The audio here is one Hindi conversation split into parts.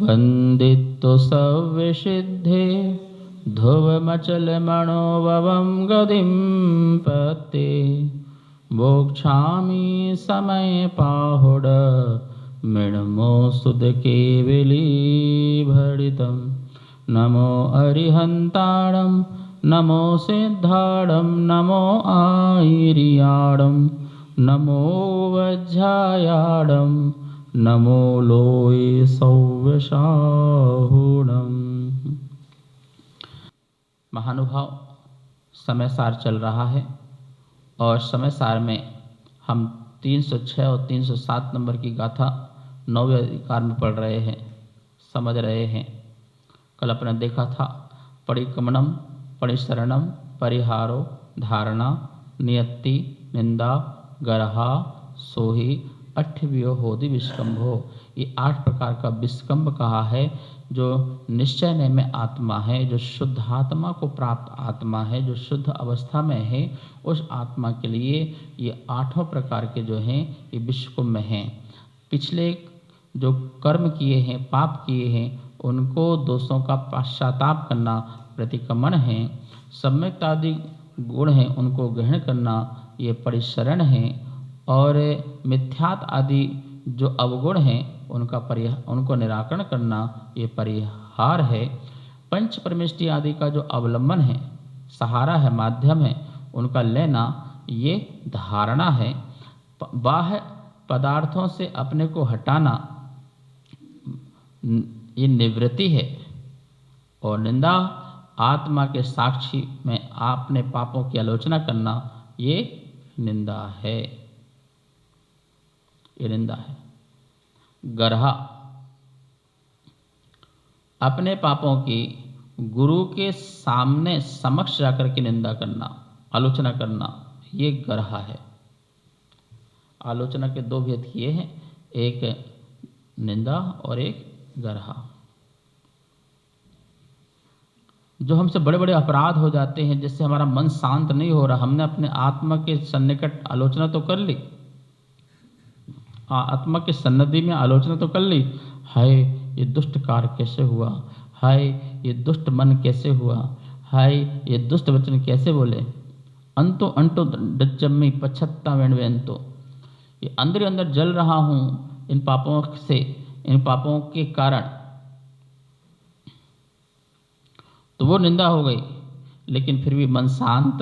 वन्दितो सव्यसिद्धे ध्रुवमचलमणोभवं गतिं पते मोक्षामि समय पाहुड मृण्मो सुदकेवलीभरितं नमो अरिहन्ताणं नमो सिद्धाणं नमो आयर्याणं नमो वज्रायाणं नमो लोये सौव्यसाहुणम्। महानुभाव, समय सार चल रहा है और समय सार में हम 306 और 307 नंबर की गाथा 9वें अधिकार में पढ़ रहे हैं, समझ रहे हैं। कल अपने देखा था परिक्रमणम परिशरणम परिहारो धारणा नियति निंदा गर्हा सोही अठव्यो होदि विस्कंभो। ये 8 प्रकार का विस्कंभ कहा है। जो निश्चय में आत्मा है, जो शुद्ध आत्मा को प्राप्त आत्मा है, जो शुद्ध अवस्था में है, उस आत्मा के लिए ये 8 प्रकार के जो हैं ये विस्कंभ हैं। पिछले जो कर्म किए हैं, पाप किए हैं, उनको दोषों का पश्चाताप करना प्रतिक्रमण है। सम्यक आदि गुण हैं, उनको ग्रहण करना ये परिशरण है। और मिथ्यात आदि जो अवगुण हैं उनको निराकरण करना ये परिहार है। पंच परमेष्टि आदि का जो अवलंबन है, सहारा है, माध्यम है, उनका लेना ये धारणा है। बाह्य पदार्थों से अपने को हटाना ये निवृत्ति है। और निंदा आत्मा के साक्षी में अपने पापों की आलोचना करना ये निंदा है, ये निंदा है। गर्हा अपने पापों की गुरु के सामने समक्ष जाकर के निंदा करना, आलोचना करना, ये गर्हा है। आलोचना के 2 भेद किए हैं, एक निंदा और एक गर्हा। जो हमसे बड़े बड़े अपराध हो जाते हैं, जिससे हमारा मन शांत नहीं हो रहा, हमने अपने आत्मा के सन्निकट आलोचना तो कर ली, आत्मा के सन्निधि में आलोचना तो कर ली, हाय ये दुष्ट कार्य कैसे हुआ, हाय ये दुष्ट मन कैसे हुआ, हाय ये दुष्ट वचन कैसे बोले, अंतो अंतो डज्जम्मी पछत्ता वेणवेंतो, ये अंदर अंदर जल रहा हूँ इन पापों से, इन पापों के कारण। तो वो निंदा हो गई, लेकिन फिर भी मन शांत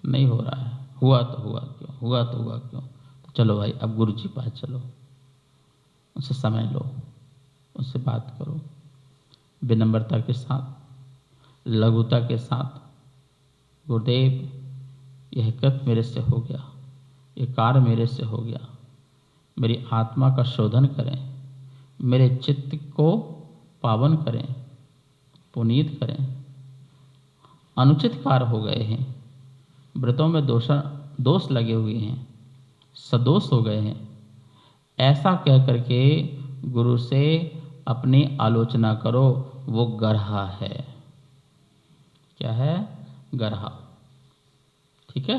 नहीं हो रहा है। हुआ तो हुआ क्यों, हुआ तो हुआ क्यों। तो चलो भाई, अब गुरु जी पास चलो, उनसे समय लो, उससे बात करो, विनम्रता के साथ, लघुता के साथ। गुरुदेव, यह कृत मेरे से हो गया, ये कार्य मेरे से हो गया, मेरी आत्मा का शोधन करें, मेरे चित्त को पावन करें, पुनीत करें। अनुचित कार्य हो गए हैं, व्रतों में दोष लगे हुए हैं, सदोष हो गए हैं, ऐसा कह करके गुरु से अपनी आलोचना करो। वो गर्हा है। क्या है? गर्हा। ठीक है।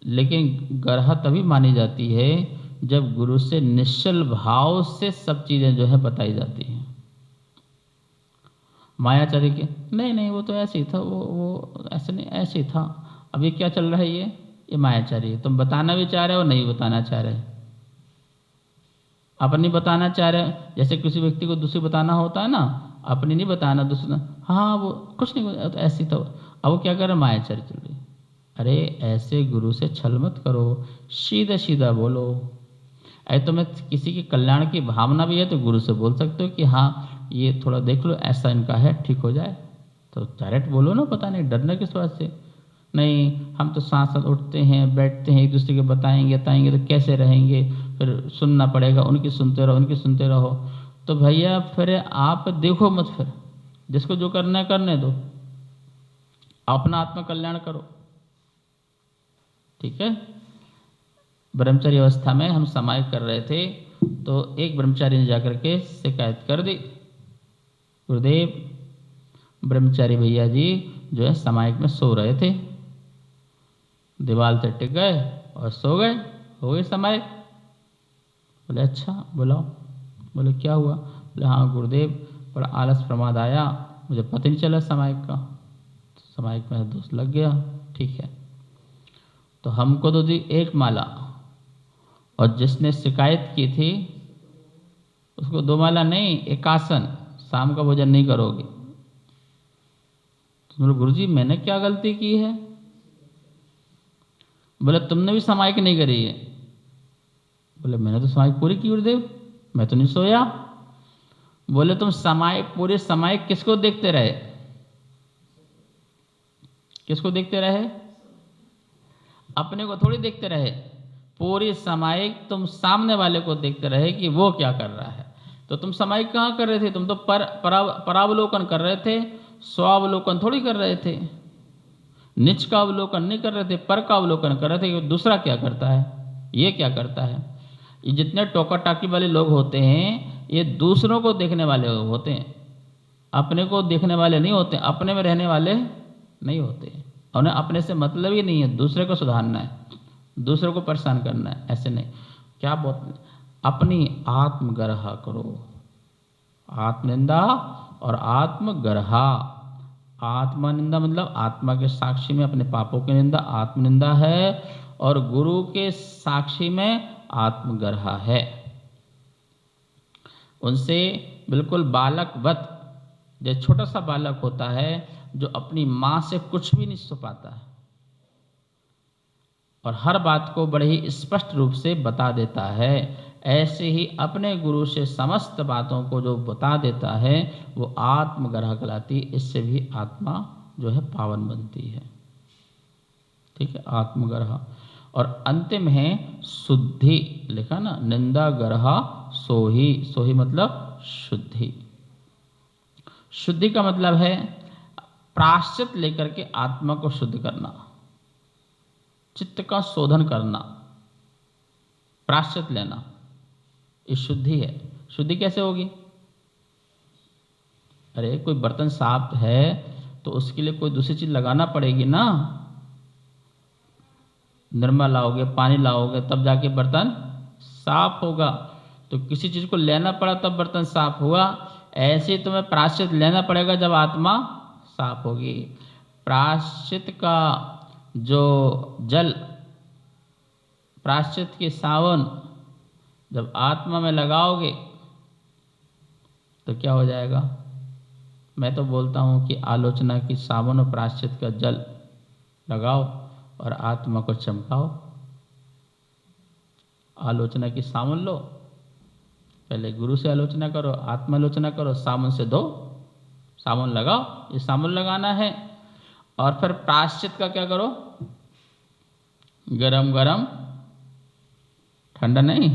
लेकिन गर्हा तभी मानी जाती है जब गुरु से निश्चल भाव से सब चीजें जो है बताई जाती हैं। मायाचारी के नहीं नहीं वो तो ऐसे ही था, वो ऐसे नहीं, ऐसे ही था। अब ये क्या चल रहा है, ये मायाचारी है। तुम बताना भी चाह रहे हो, नहीं बताना चाह रहे, अपनी बताना चाह रहे। जैसे किसी व्यक्ति को दूसरी बताना होता है ना, अपनी नहीं बताना, दूसरा हाँ वो कुछ नहीं, तो ऐसी तो। अब वो क्या कर रहे, मायाचारी चल रही। अरे ऐसे गुरु से छल मत करो, सीधा सीधा बोलो। अरे तुम्हें किसी के कल्याण की भावना भी है तो गुरु से बोल सकते हो कि हाँ ये थोड़ा देख लो, ऐसा इनका है, ठीक हो जाए। तो डायरेक्ट बोलो ना, पता नहीं डरना किस बात से। नहीं हम तो साथ साथ उठते हैं बैठते हैं, एक दूसरे के बताएंगे तो कैसे रहेंगे, फिर सुनना पड़ेगा, उनकी सुनते रहो, उनकी सुनते रहो। तो भैया फिर आप देखो मत, फिर जिसको जो करना है करने दो, अपना आत्म कल्याण करो। ठीक है। ब्रह्मचर्य अवस्था में हम समाय कर रहे थे, तो एक ब्रह्मचारी ने जाकर के शिकायत कर दी, गुरुदेव ब्रह्मचारी भैया जी जो है समायक में सो रहे थे, दीवार से टिक गए और सो गए, हो गए समायक। बोले अच्छा बुलाओ। बोले क्या हुआ? बोले हाँ गुरुदेव, बड़ा आलस प्रमाद आया, मुझे पता नहीं चला सामायिक का, सामायिक में दोष लग गया। ठीक है, तो हमको तो दी एक माला, और जिसने शिकायत की थी उसको 2 माला नहीं, 1 आसन, शाम का भोजन नहीं करोगे। तो बोले गुरुजी मैंने क्या गलती की है? बोले तुमने भी सामायिक नहीं करी है। बोले मैंने तो सामायिक पूरी की गुरुदेव, मैं तो नहीं सोया। बोले तुम सामायिक पूरे सामायिक किसको देखते रहे? किसको देखते रहे? अपने को थोड़ी देखते रहे। पूरी सामायिक तुम सामने वाले को देखते रहे कि वो क्या कर रहा है। तो तुम सामायिक कहाँ कर रहे थे? तुम तो परावलोकन कर रहे थे, स्वावलोकन थोड़ी कर रहे थे। निच का अवलोकन नहीं कर रहे थे, पर का अवलोकन कर रहे थे कि दूसरा क्या करता है, ये क्या करता है। ये जितने टोका टाकी वाले लोग होते हैं ये दूसरों को देखने वाले होते हैं, अपने को देखने वाले नहीं होते, अपने में रहने वाले नहीं होते। उन्हें अपने से मतलब ही नहीं है, दूसरे को सुधारना है, दूसरे को परेशान करना है, ऐसे नहीं। क्या बोलते, अपनी आत्मगरहा करो, आत्मनिंदा और आत्मगरहा। आत्मनिंदा मतलब आत्मा के साक्षी में अपने पापों की निंदा आत्मनिंदा है, और गुरु के साक्षी में आत्मगरहा है। उनसे बिल्कुल बालकवत, जो छोटा सा बालक होता है जो अपनी माँ से कुछ भी नहीं छुपाता है और हर बात को बड़े ही स्पष्ट रूप से बता देता है, ऐसे ही अपने गुरु से समस्त बातों को जो बता देता है वो आत्मगरह कहलाती। इससे भी आत्मा जो है पावन बनती है। ठीक है, आत्मगरह। और अंतिम है शुद्धि, लिखा ना, निंदा गरहा सोही। सोही मतलब शुद्धि। शुद्धि का मतलब है प्रायश्चित लेकर के आत्मा को शुद्ध करना, चित्त का शोधन करना, प्रायश्चित लेना, ये शुद्धि है। शुद्धि कैसे होगी? अरे कोई बर्तन साफ है तो उसके लिए कोई दूसरी चीज लगाना पड़ेगी ना। निरमा लाओगे, पानी लाओगे, तब जाके बर्तन साफ होगा। तो किसी चीज को लेना पड़ा तब बर्तन साफ हुआ। ऐसे ही तुम्हें प्रायश्चित लेना पड़ेगा जब आत्मा साफ होगी। प्रायश्चित का जो जल, प्रायश्चित की सावन जब आत्मा में लगाओगे तो क्या हो जाएगा? मैं तो बोलता हूँ कि आलोचना की सावन और प्रायश्चित का जल लगाओ और आत्मा को चमकाओ। आलोचना की सावन लो, पहले गुरु से आलोचना करो, आत्मालोचना करो, सावन से दो, सावन लगाओ, ये सावन लगाना है। और फिर प्रायश्चित का क्या करो? गरम गरम, ठंडा नहीं,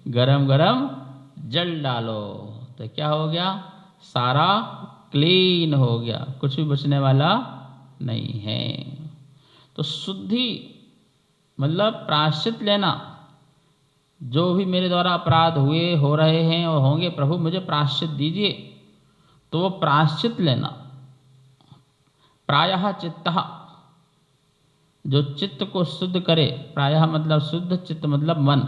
गरम गरम जल डालो, तो क्या हो गया? सारा क्लीन हो गया, कुछ भी बचने वाला नहीं है। तो शुद्धि मतलब प्रायश्चित लेना। जो भी मेरे द्वारा अपराध हुए, हो रहे हैं और होंगे, प्रभु मुझे प्रायश्चित दीजिए, तो वो प्रायश्चित लेना। प्रायः चित्तः, जो चित्त को शुद्ध करे, प्रायः मतलब शुद्ध, चित्त मतलब मन,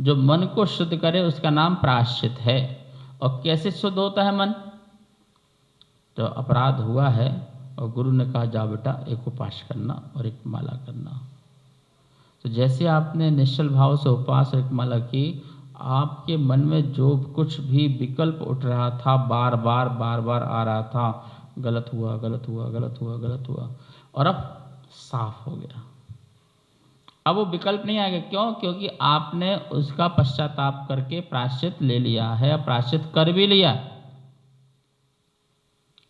जो मन को शुद्ध करे उसका नाम प्रायश्चित है। और कैसे शुद्ध होता है मन? तो अपराध हुआ है और गुरु ने कहा जा बेटा एक उपास करना और एक माला करना। तो जैसे आपने निश्चल भाव से उपास और एक माला की, आपके मन में जो कुछ भी विकल्प उठ रहा था, बार बार आ रहा था, गलत हुआ, गलत हुआ, गलत हुआ, गलत हुआ, और अब साफ हो गया। अब वो विकल्प नहीं आएगा। क्यों? क्योंकि आपने उसका पश्चाताप करके प्रायश्चित ले लिया है, प्रायश्चित कर भी लिया,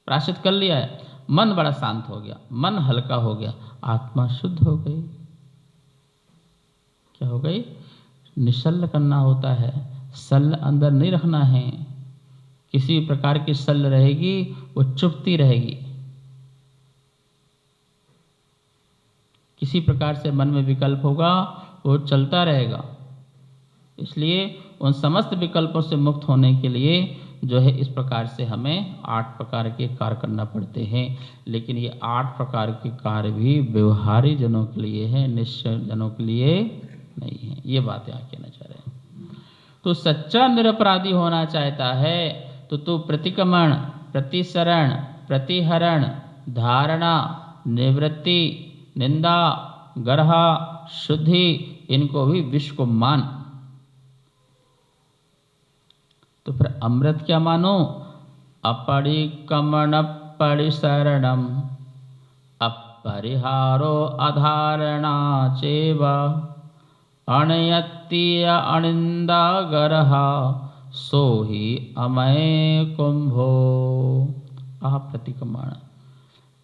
प्रायश्चित कर लिया है। मन बड़ा शांत हो गया, मन हल्का हो गया, आत्मा शुद्ध हो गई। क्या हो गई? निश्चल करना होता है, सल अंदर नहीं रखना है। किसी प्रकार की सल रहेगी वो चुपती रहेगी, किसी प्रकार से मन में विकल्प होगा वो चलता रहेगा। इसलिए उन समस्त विकल्पों से मुक्त होने के लिए जो है इस प्रकार से हमें 8 प्रकार के कार्य करना पड़ते हैं। लेकिन ये 8 प्रकार के कार्य भी व्यवहारी जनों के लिए है, निश्चल जनों के लिए नहीं है। ये बात यहाँ कहना चाह रहे हैं। तू सच्चा निरपराधी होना चाहता है तो तू प्रतिक्रमण, प्रतिसरण, प्रतिहरण, धारणा, निवृत्ति, निंदा, गर्हा, शुद्धि, इनको भी विष को मान। तो फिर अमृत क्या मानो? अपरिक्रमण परिसरणम अपरिहारो अधारणा चैव अणयत्तीय अनिंदा गर्हा सो ही अमय कुंभो। प्रतिक्रमण,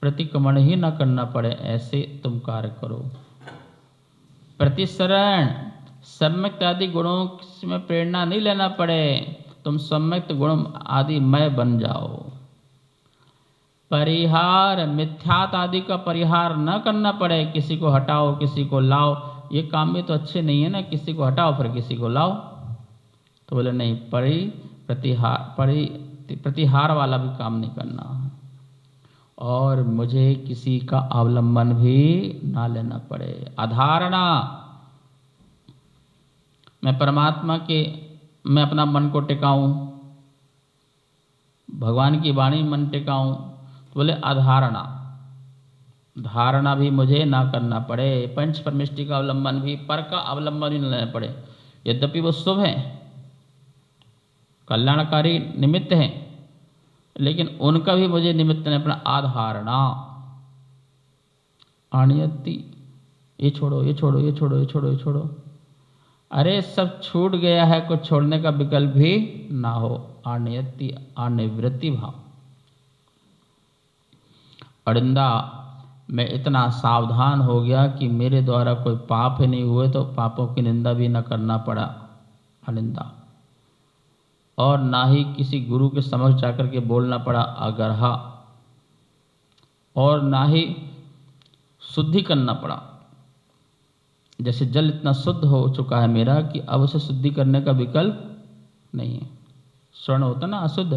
प्रतिक्रमण ही न करना पड़े ऐसे तुम कार्य करो। प्रतिसरण, सम्यक आदि गुणों में प्रेरणा नहीं लेना पड़े, तुम सम्यक गुण आदि मय बन जाओ। परिहार, मिथ्यात आदि का परिहार न करना पड़े, किसी को हटाओ किसी को लाओ, ये काम भी तो अच्छे नहीं है ना, किसी को हटाओ फिर किसी को लाओ। तो बोले नहीं, प्रतिहार वाला भी काम नहीं करना, और मुझे किसी का अवलंबन भी ना लेना पड़े। अधारणा, मैं परमात्मा के, मैं अपना मन को टिकाऊं, भगवान की वाणी मन टिकाऊं, तो बोले अधारणा, धारणा भी मुझे ना करना पड़े। पंच परमिष्टि का अवलंबन भी, पर का अवलंबन भी न लेना पड़े, यद्यपि वो शुभ है, कल्याणकारी निमित्त है, लेकिन उनका भी मुझे निमित्त नहीं, अपना आधारणा। अणयति, ये छोड़ो ये छोड़ो ये छोड़ो ये छोड़ो ये छोड़ो, अरे सब छूट गया है, कुछ छोड़ने का विकल्प भी ना हो। अणयति, अनिवृत्ति भाव। अरिंदा, मैं इतना सावधान हो गया कि मेरे द्वारा कोई पाप ही नहीं हुए तो पापों की निंदा भी न करना पड़ा, अनिंदा। और ना ही किसी गुरु के समक्ष जाकर के बोलना पड़ा, अगरहा। और ना ही शुद्धि करना पड़ा, जैसे जल इतना शुद्ध हो चुका है मेरा कि अब उसे शुद्धि करने का विकल्प नहीं है। स्वर्ण होता ना अशुद्ध,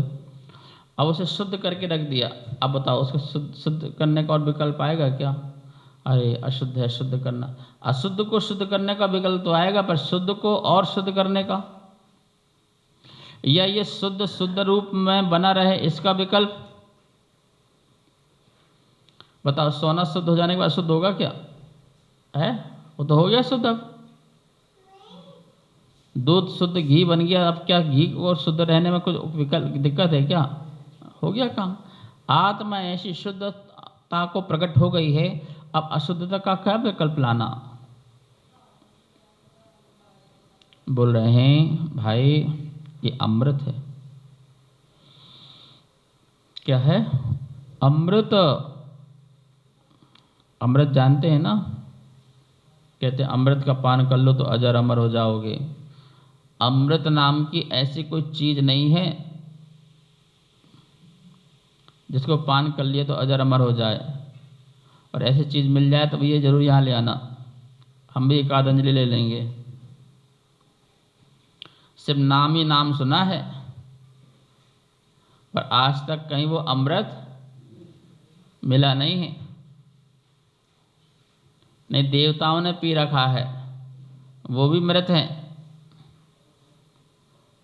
अब उसे शुद्ध करके रख दिया, अब बताओ उसको शुद्ध करने का और विकल्प आएगा क्या? अरे अशुद्ध है, शुद्ध करना, अशुद्ध को शुद्ध करने का विकल्प तो आएगा, पर शुद्ध को और शुद्ध करने का, या ये शुद्ध शुद्ध रूप में बना रहे, इसका विकल्प बताओ। सोना शुद्ध हो जाने के बाद शुद्ध होगा क्या? है, वो तो हो गया शुद्ध। अब दूध शुद्ध घी बन गया, अब क्या घी को शुद्ध रहने में कुछ विकल्प दिक्कत है क्या? हो गया काम। आत्मा ऐसी शुद्धता को प्रकट हो गई है, अब अशुद्धता का क्या विकल्प लाना? बोल रहे हैं भाई ये अमृत है। क्या है? अमृत। अमृत जानते हैं ना, कहते हैं अमृत का पान कर लो तो अजर अमर हो जाओगे। अमृत नाम की ऐसी कोई चीज नहीं है जिसको पान कर लिए तो अजर अमर हो जाए, और ऐसी चीज मिल जाए तो ये जरूर यहाँ ले आना, हम भी एक आध अंजलि ले लेंगे। सिर्फ नाम ही नाम सुना है, पर आज तक कहीं वो अमृत मिला नहीं है। नहीं, देवताओं ने पी रखा है, वो भी मृत हैं,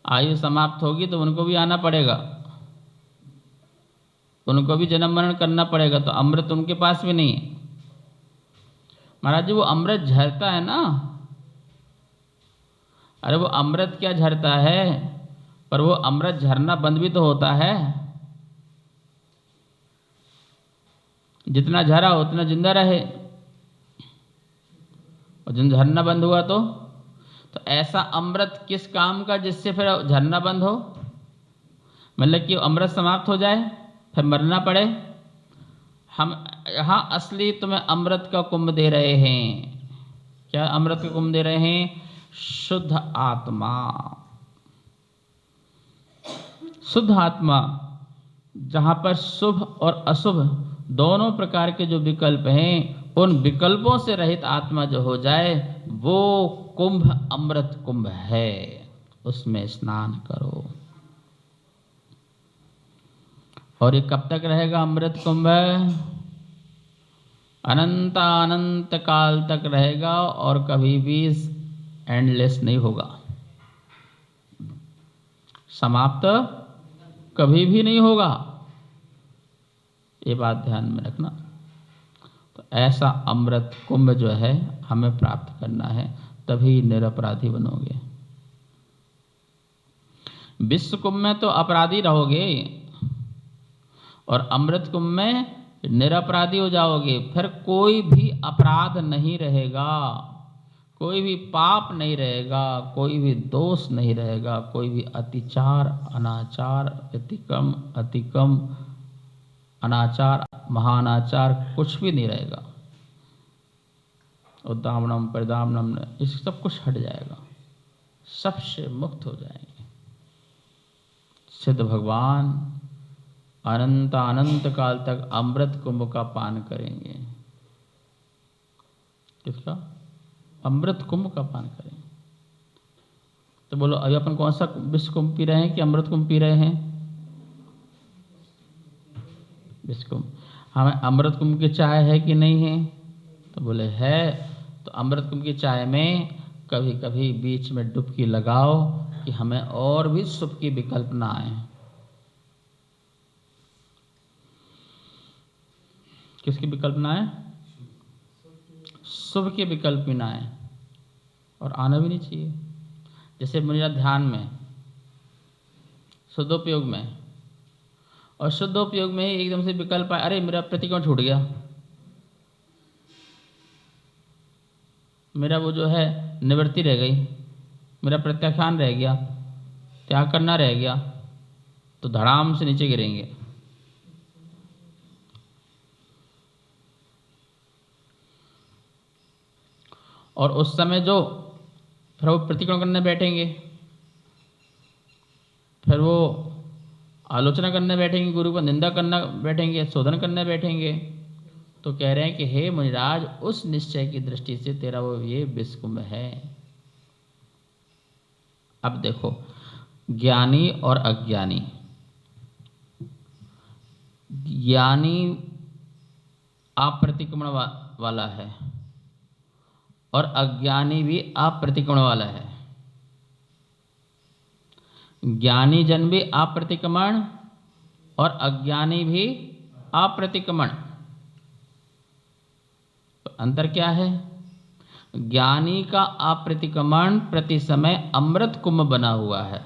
आयु समाप्त होगी तो उनको भी आना पड़ेगा, उनको भी जन्म मरण करना पड़ेगा, तो अमृत उनके पास भी नहीं है। महाराज जी वो अमृत झरता है ना, अरे वो अमृत क्या झरता है, पर वो अमृत झरना बंद भी तो होता है। जितना झरा उतना जिंदा रहे, और जिन झरना बंद हुआ तो ऐसा अमृत किस काम का जिससे फिर झरना बंद हो? मतलब कि अमृत समाप्त हो जाए फिर मरना पड़े। हम यहाँ असली तुम्हें अमृत का कुंभ दे रहे हैं। क्या अमृत का कुंभ दे रहे हैं? शुद्ध आत्मा। शुद्ध आत्मा, जहाँ पर शुभ और अशुभ दोनों प्रकार के जो विकल्प हैं, उन विकल्पों से रहित आत्मा जो हो जाए, वो कुंभ अमृत कुंभ है, उसमें स्नान करो। और ये कब तक रहेगा अमृत कुंभ? अनंत अनंत काल तक रहेगा, और कभी भी एंडलेस नहीं होगा। समाप्त कभी भी नहीं होगा। ये बात ध्यान में रखना। तो ऐसा अमृत कुंभ जो है हमें प्राप्त करना है, तभी निरपराधी बनोगे। विश्व कुंभ में तो अपराधी रहोगे और अमृत कुंभ में निरपराधी हो जाओगे। फिर कोई भी अपराध नहीं रहेगा, कोई भी पाप नहीं रहेगा, कोई भी दोष नहीं रहेगा, कोई भी अतिचार, अनाचार, अतिक्रम, अनाचार, महानाचार कुछ भी नहीं रहेगा। उद्दामनम परिदामनम, इस सब कुछ हट जाएगा, सबसे मुक्त हो जाएंगे। सिद्ध भगवान अनंत अनंत काल तक अमृत कुंभ का पान करेंगे। किसका? अमृत कुंभ का पान करेंगे। तो बोलो अभी अपन कौन सा विश्व कुंभ पी रहे हैं कि अमृत कुंभ पी रहे हैं? विश्व कुंभ। हमें अमृत कुंभ की चाय है कि नहीं है? तो बोले है। तो अमृत कुंभ की चाय में कभी कभी बीच में डुबकी लगाओ कि हमें और भी सुख की विकल्प ना आए। किसकी विकल्प ना आए? शुभ के विकल्प भी ना आए, और आना भी नहीं चाहिए। जैसे मेरा ध्यान में, शुद्धोपयोग में, और शुद्धोपयोग में एकदम से विकल्प आए, अरे मेरा प्रतिकोण छूट गया, मेरा वो जो है निवृत्ति रह गई, मेरा प्रत्याख्यान रह गया, त्याग करना रह गया, तो धड़ाम से नीचे गिरेंगे। और उस समय जो फिर वो प्रतिक्रमण करने बैठेंगे, फिर वो आलोचना करने बैठेंगे, गुरु को निंदा करना बैठेंगे, शोधन करने बैठेंगे, तो कह रहे हैं कि हे मुनिराज, उस निश्चय की दृष्टि से तेरा वो ये विश्व कुंभ है। अब देखो, ज्ञानी और अज्ञानी, ज्ञानी अप्रतिक्रमण वाला है और अज्ञानी भी अप्रतिक्रमण वाला है। ज्ञानी जन भी अप्रतिक्रमण और अज्ञानी भी अप्रतिक्रमण। तो अंतर क्या है? ज्ञानी का अप्रतिक्रमण प्रति समय अमृत कुंभ बना हुआ है।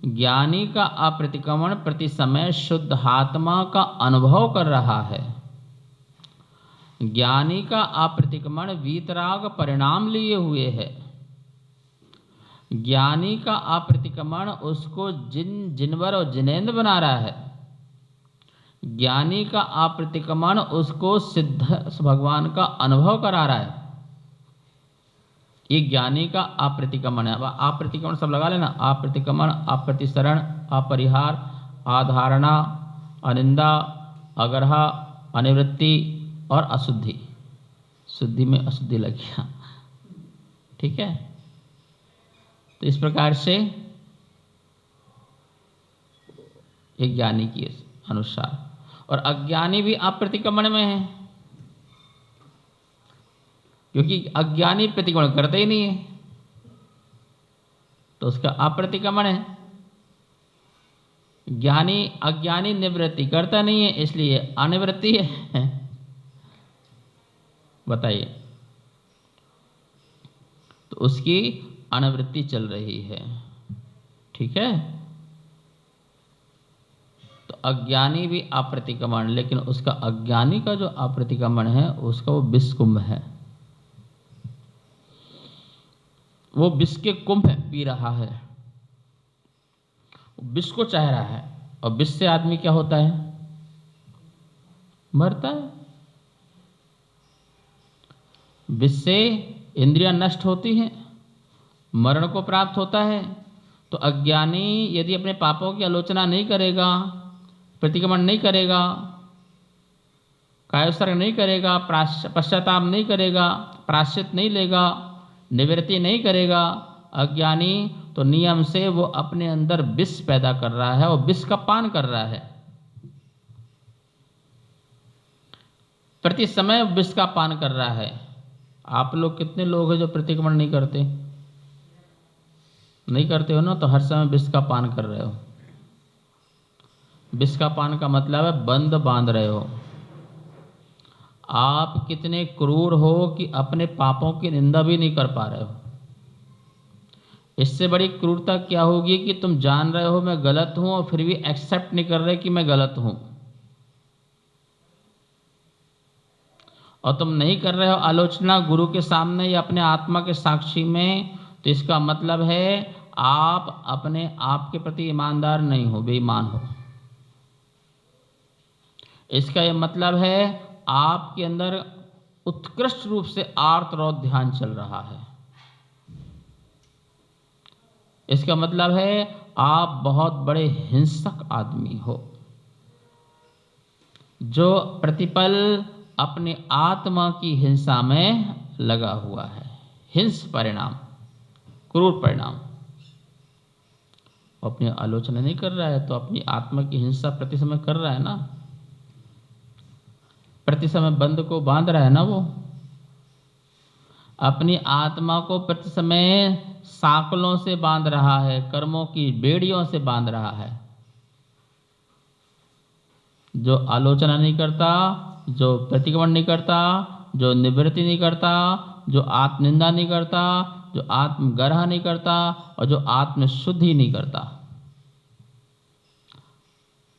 ज्ञानी का अप्रतिक्रमण प्रति समय शुद्ध आत्मा का अनुभव कर रहा है। ज्ञानी का अप्रतिक्रमण वीतराग परिणाम लिए हुए है। ज्ञानी का अप्रतिक्रमण उसको जिनवर और जिनेंद्र बना रहा है। ज्ञानी का अप्रतिक्रमण उसको सिद्ध भगवान का अनुभव करा रहा है। ये ज्ञानी का अप्रतिक्रमण है। अब अप्रतिक्रमण सब लगा लेना, अप्रतिक्रमण, अप्रतिसरण, अपरिहार, आधारणा, अनिंदा, अग्रह, अनिवृत्ति और अशुद्धि। शुद्धि में अशुद्धि लग गया, ठीक है। तो इस प्रकार से एक ज्ञानी के अनुसार, और अज्ञानी भी अप्रतिक्रमण में है, क्योंकि अज्ञानी प्रतिक्रमण करते ही नहीं है, तो उसका अप्रतिक्रमण है। ज्ञानी अज्ञानी निवृत्ति करता नहीं है, इसलिए अनिवृत्ति है। बताइए, तो उसकी अनिवृत्ति चल रही है, ठीक है। तो अज्ञानी भी अप्रतिक्रमण, लेकिन उसका अज्ञानी का जो अप्रतिक्रमण है उसका वो विश्व कुंभ है। वो विश्व के कुंभ पी रहा है, विश्व को चाह रहा है। और विश्व से आदमी क्या होता है? मरता है। विश्व से इंद्रियां नष्ट होती हैं, मरण को प्राप्त होता है। तो अज्ञानी यदि अपने पापों की आलोचना नहीं करेगा, प्रतिक्रमण नहीं करेगा, कायोत्सर्ग नहीं करेगा, पश्चाताप नहीं करेगा, प्रायश्चित नहीं लेगा, निवृत्ति नहीं करेगा, अज्ञानी तो नियम से वो अपने अंदर विष पैदा कर रहा है और विष का पान कर रहा है। प्रति समय विष का पान कर रहा है। आप लोग कितने लोग हैं जो प्रतिक्रमण नहीं करते? नहीं करते हो ना, तो हर समय विष का पान कर रहे हो। विष का पान का मतलब है बंद बांध रहे हो। आप कितने क्रूर हो कि अपने पापों की निंदा भी नहीं कर पा रहे हो। इससे बड़ी क्रूरता क्या होगी कि तुम जान रहे हो मैं गलत हूं और फिर भी एक्सेप्ट नहीं कर रहे कि मैं गलत हूं, और तुम नहीं कर रहे हो आलोचना गुरु के सामने या अपने आत्मा के साक्षी में, तो इसका मतलब है आप अपने आप के प्रति ईमानदार नहीं हो, बेईमान हो। इसका यह मतलब है आपके अंदर उत्कृष्ट रूप से आर्त रौद्र ध्यान चल रहा है। इसका मतलब है आप बहुत बड़े हिंसक आदमी हो, जो प्रतिपल अपने आत्मा की हिंसा में लगा हुआ है। हिंस परिणाम, क्रूर परिणाम। अपनी आलोचना नहीं कर रहा है तो अपनी आत्मा की हिंसा प्रति समय कर रहा है ना, प्रति समय बंद को बांध रहा है ना। वो अपनी आत्मा को प्रति समय साकलों से बांध रहा है, कर्मों की बेड़ियों से बांध रहा है। जो आलोचना नहीं करता, जो प्रतिक्रमण नहीं करता, जो निवृत्ति नहीं करता, जो आत्मनिंदा नहीं करता, जो आत्मगर्ह नहीं करता और जो आत्मशुद्धि नहीं करता,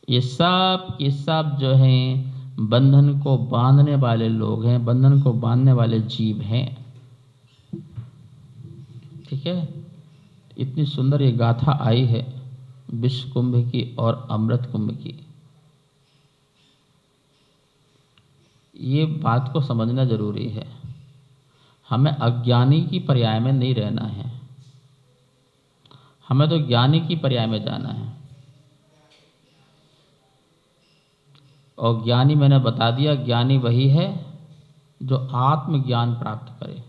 ये सब जो हैं बंधन को बांधने वाले लोग हैं, बंधन को बांधने वाले जीव हैं। ठीक है। इतनी सुंदर ये गाथा आई है विश्व कुंभ की और अमृत कुंभ की। ये बात को समझना जरूरी है। हमें अज्ञानी की पर्याय में नहीं रहना है, हमें तो ज्ञानी की पर्याय में जाना है। और ज्ञानी मैंने बता दिया, ज्ञानी वही है जो आत्मज्ञान प्राप्त करे।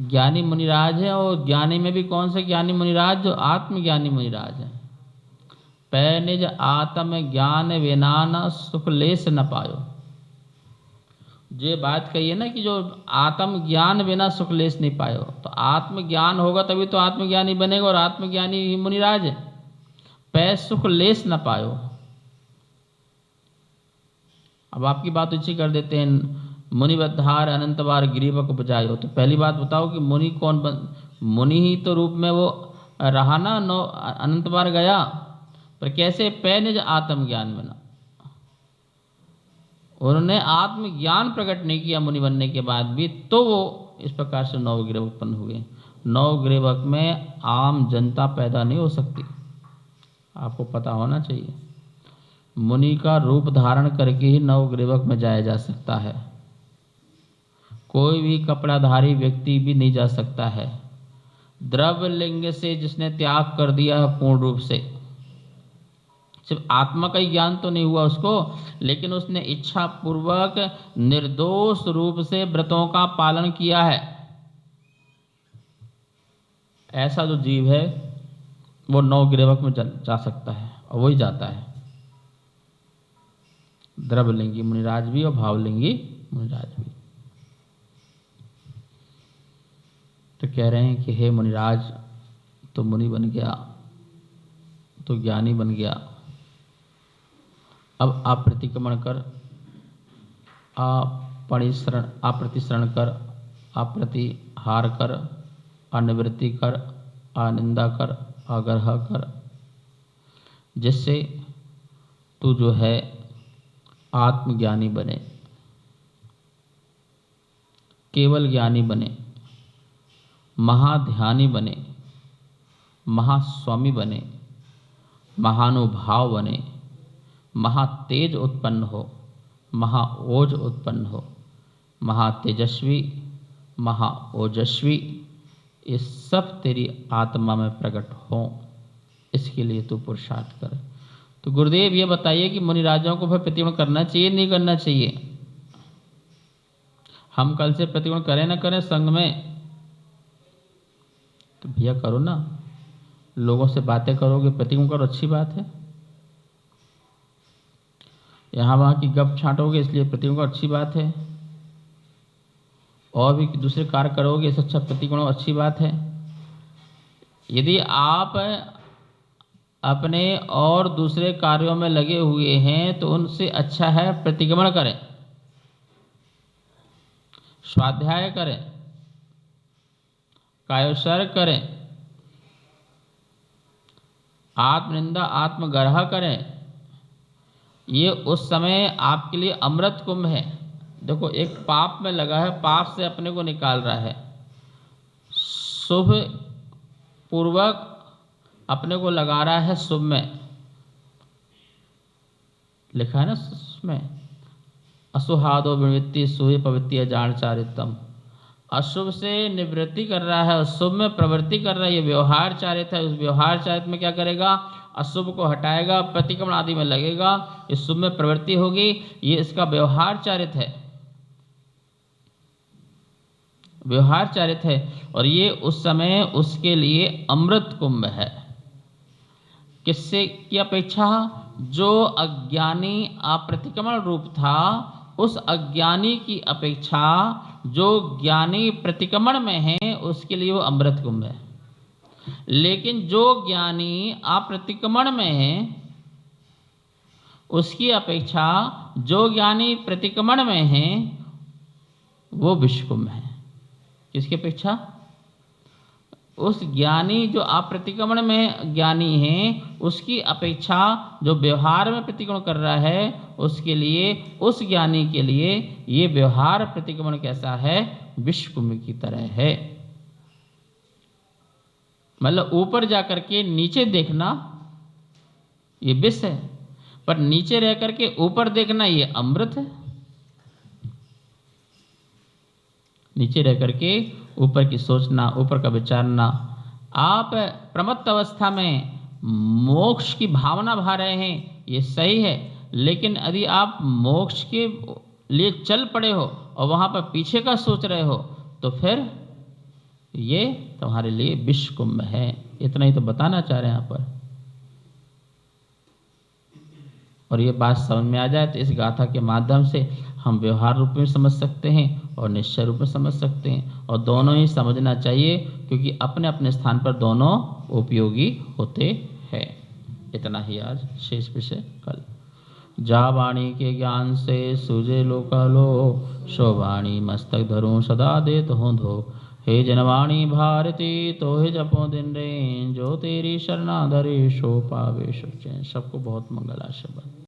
ज्ञानी मुनिराज है, और ज्ञानी में भी कौन से ज्ञानी मुनिराज? जो आत्मज्ञानी मुनिराज है। पै निज आत्म ज्ञान विनाना सुख लेस न पायो। जो बात कही है ना कि जो आत्मज्ञान बिना सुख लेस नहीं पायो, तो आत्मज्ञान होगा तभी तो आत्मज्ञानी बनेगा, और आत्मज्ञानी ही मुनिराज है। पै सुख लेस न पायो। अब आपकी बात अच्छी कर देते हैं, मुनि बद्धार अनंत बार गिरीवक बजायो। तो पहली बात बताओ कि मुनि कौन मुनि ही तो रूप में वो रहा ना, अनंत बार गया, पर कैसे? पै निज आत्मज्ञान बिना। उन्होंने आत्मज्ञान प्रकट नहीं किया मुनि बनने के बाद भी, तो वो इस प्रकार से नवग्रह उत्पन्न हुए। नवग्रहक में आम जनता पैदा नहीं हो सकती, आपको पता होना चाहिए। मुनि का रूप धारण करके ही नवग्रहक में जाया जा सकता है। कोई भी कपड़ाधारी व्यक्ति भी नहीं जा सकता है। द्रव्य लिंग से जिसने त्याग कर दिया है पूर्ण रूप से, सिर्फ आत्मा का ही ज्ञान तो नहीं हुआ उसको, लेकिन उसने इच्छा पूर्वक निर्दोष रूप से व्रतों का पालन किया है। ऐसा जो जीव है वो नवग्रहक में जा सकता है, और वही जाता है। द्रव्यलिंगी मुनिराज भी और भावलिंगी मुनिराज भी। तो कह रहे हैं कि हे मुनिराज, तो मुनि बन गया, तो ज्ञानी बन गया। अब आप प्रतिक्रमण कर, अप्रतिशरण कर, अप्रतिहार कर, अनिवृत्ति कर, अनिंदा कर, अग्रह कर, जिससे तू जो है आत्मज्ञानी बने, केवल ज्ञानी बने, महाध्यानी बने, महास्वामी बने, महानुभाव बने, महातेज उत्पन्न हो, महाओज उत्पन्न हो, महातेजस्वी, महाओजस्वी, ये सब तेरी आत्मा में प्रकट हो। इसके लिए तू पुरुषार्थ कर। तो गुरुदेव ये बताइए कि मुनिराजों को फिर प्रतिक्रमण करना चाहिए नहीं करना चाहिए? हम कल से प्रतिक्रमण करें ना करें संघ में? तो भैया करो ना, लोगों से बातें करोगे, प्रतिक्रमण करो, अच्छी बात है। यहाँ वहाँ की गप छांटोगे इसलिए प्रतिक्रमण करो, अच्छी बात है। और भी दूसरे कार्य करोगे इससे अच्छा प्रतिगुण अच्छी बात है। यदि आप अपने और दूसरे कार्यों में लगे हुए हैं तो उनसे अच्छा है प्रतिक्रमण करें, स्वाध्याय करें, कायोत्सर्ग करें, आत्मनिंदा आत्मगर्ह करें। ये उस समय आपके लिए अमृत कुंभ है। देखो, एक पाप में लगा है, पाप से अपने को निकाल रहा है, शुभ पूर्वक अपने को लगा रहा है शुभ में। लिखा है ना उसमें, असुहादो विनिवृत्ति सुहि पवित्ति जाणचारितम। अशुभ से निवृत्ति कर रहा है और शुभ में प्रवृत्ति कर रहा है। ये व्यवहार चारित है। उस व्यवहार चारित में क्या करेगा? अशुभ को हटाएगा, प्रतिक्रमण आदि में लगेगा, इस शुभ में प्रवृत्ति होगी। ये इसका व्यवहार चारित है, व्यवहार चारित है। और ये उस समय उसके लिए अमृत कुंभ है। किससे की अपेक्षा? जो अज्ञानी अप्रतिक्रमण रूप था, उस अज्ञानी की अपेक्षा जो ज्ञानी प्रतिक्रमण में है उसके लिए वो अमृत कुंभ है। लेकिन जो ज्ञानी अप्रतिक्रमण में है उसकी अपेक्षा जो ज्ञानी प्रतिक्रमण में है वो विष कुंभ है। किसकी अपेक्षा? उस ज्ञानी जो अप्रतिक्रमण में ज्ञानी है उसकी अपेक्षा जो व्यवहार में प्रतिक्रमण कर रहा है उसके लिए, उस ज्ञानी के लिए ये व्यवहार प्रतिक्रमण कैसा है? विष कुंभ की तरह है। मतलब ऊपर जाकर के नीचे देखना ये विष है, पर नीचे रह करके ऊपर देखना ये अमृत है। नीचे रह करके ऊपर की सोचना, ऊपर का विचारना। आप प्रमत्त अवस्था में मोक्ष की भावना भा रहे हैं, ये सही है। लेकिन यदि आप मोक्ष के लिए चल पड़े हो और वहां पर पीछे का सोच रहे हो तो फिर ये तुम्हारे लिए विष कुंभ है। इतना ही तो बताना चाह रहे हैं यहाँ पर। और ये बात समझ में आ जाए तो इस गाथा के माध्यम से हम व्यवहार रूप में समझ सकते हैं और निश्चय रूप में समझ सकते हैं। और दोनों ही समझना चाहिए क्योंकि अपने अपने स्थान पर दोनों उपयोगी होते हैं। इतना ही आज, शेष विषय कल। जा वाणी के ज्ञान से सूझे लोकालो, सो वाणी मस्तक धरूं सदा देत हूँ धो। हे जनवाणी भारती तो हे जपो दिन रे, जो तेरी शरणा धरे सो पावे सुख चैन। सबको बहुत मंगल आशीर्वाद।